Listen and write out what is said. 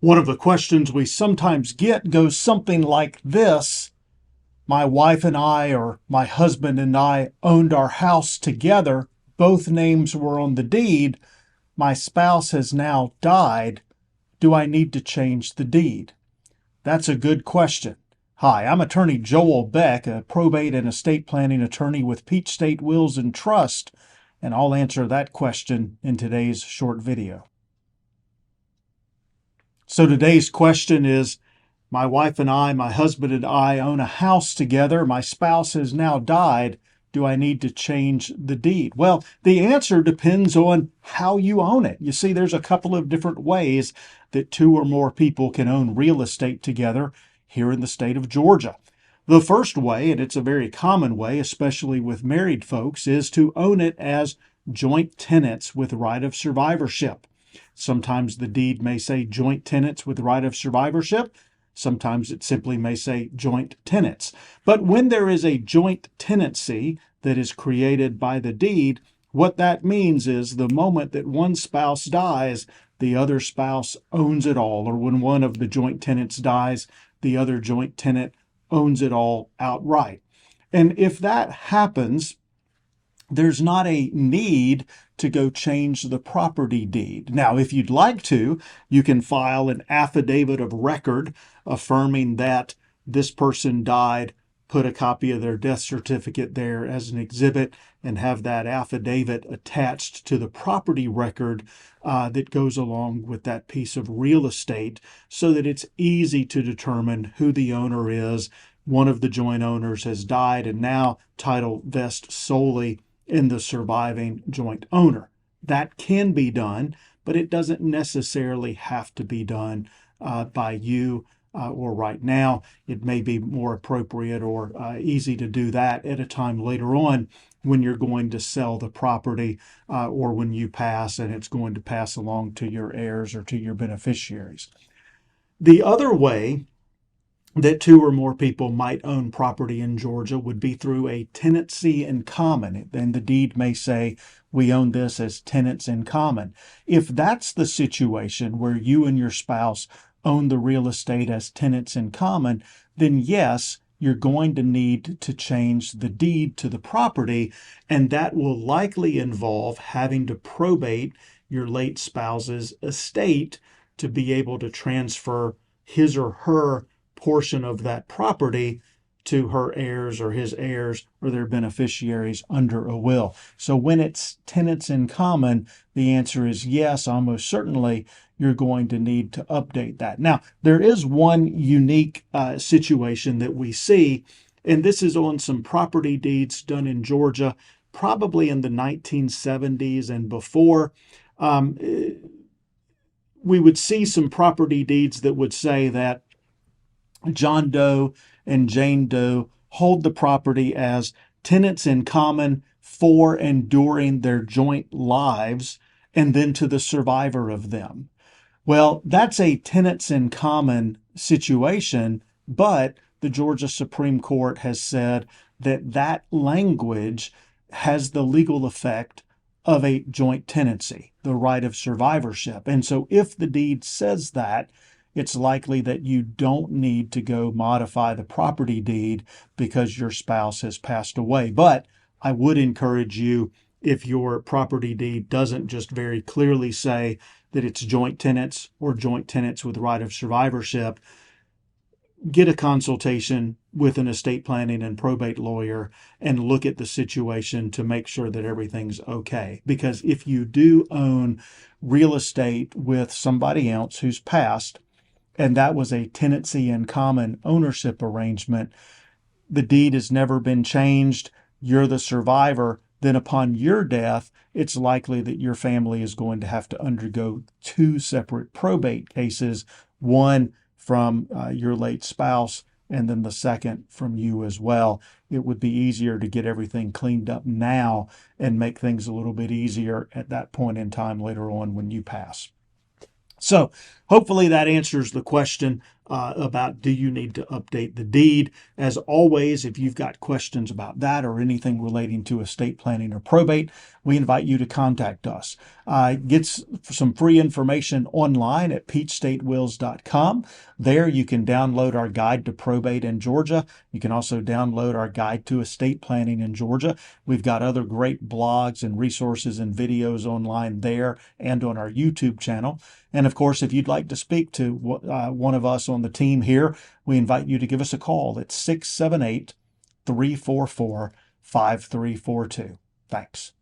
One of the questions we sometimes get goes something like this. My wife and I, or my husband and I, owned our house together. Both names were on the deed. My spouse has now died. Do I need to change the deed? That's a good question. Hi, I'm attorney Joel Beck, a probate and estate planning attorney with Peach State Wills and Trust, and I'll answer that question in today's short video. So today's question is, my wife and I, my husband and I own a house together. My spouse has now died. Do I need to change the deed? Well, the answer depends on how you own it. You see, there's a couple of different ways that two or more people can own real estate together here in the state of Georgia. The first way, and it's a very common way, especially with married folks, is to own it as joint tenants with right of survivorship. Sometimes the deed may say joint tenants with right of survivorship. Sometimes it simply may say joint tenants. But when there is a joint tenancy that is created by the deed, what that means is the moment that one spouse dies, the other spouse owns it all. Or when one of the joint tenants dies, the other joint tenant owns it all outright. And if that happens, there's not a need to go change the property deed. Now, if you'd like to, you can file an affidavit of record affirming that this person died, put a copy of their death certificate there as an exhibit, and have that affidavit attached to the property record that goes along with that piece of real estate so that it's easy to determine who the owner is. One of the joint owners has died, and now title vests solely in the surviving joint owner. That can be done, but it doesn't necessarily have to be done by you or right now. It may be more appropriate or easy to do that at a time later on when you're going to sell the property or when you pass and it's going to pass along to your heirs or to your beneficiaries. The other way that two or more people might own property in Georgia would be through a tenancy in common. And the deed may say, we own this as tenants in common. If that's the situation where you and your spouse own the real estate as tenants in common, then yes, you're going to need to change the deed to the property, and that will likely involve having to probate your late spouse's estate to be able to transfer his or her portion of that property to her heirs or his heirs or their beneficiaries under a will. So when it's tenants in common, the answer is yes, almost certainly you're going to need to update that. Now, there is one unique situation that we see, and this is on some property deeds done in Georgia, probably in the 1970s and before. We would see some property deeds that would say that John Doe and Jane Doe hold the property as tenants in common for and during their joint lives, and then to the survivor of them. Well, that's a tenants in common situation, but the Georgia Supreme Court has said that that language has the legal effect of a joint tenancy, the right of survivorship. And so if the deed says that, it's likely that you don't need to go modify the property deed because your spouse has passed away. But I would encourage you, if your property deed doesn't just very clearly say that it's joint tenants or joint tenants with right of survivorship, get a consultation with an estate planning and probate lawyer and look at the situation to make sure that everything's okay. Because if you do own real estate with somebody else who's passed, and that was a tenancy in common ownership arrangement, the deed has never been changed, you're the survivor, then upon your death, it's likely that your family is going to have to undergo two separate probate cases, one from your late spouse, and then the second from you as well. It would be easier to get everything cleaned up now and make things a little bit easier at that point in time later on when you pass. So hopefully that answers the question. about do you need to update the deed. As always, if you've got questions about that or anything relating to estate planning or probate, we invite you to contact us. Get some free information online at peachstatewills.com. There you can download our guide to probate in Georgia. You can also download our guide to estate planning in Georgia. We've got other great blogs and resources and videos online there and on our YouTube channel. And of course, if you'd like to speak to one of us on the team here, we invite you to give us a call at 678 344 5342. Thanks.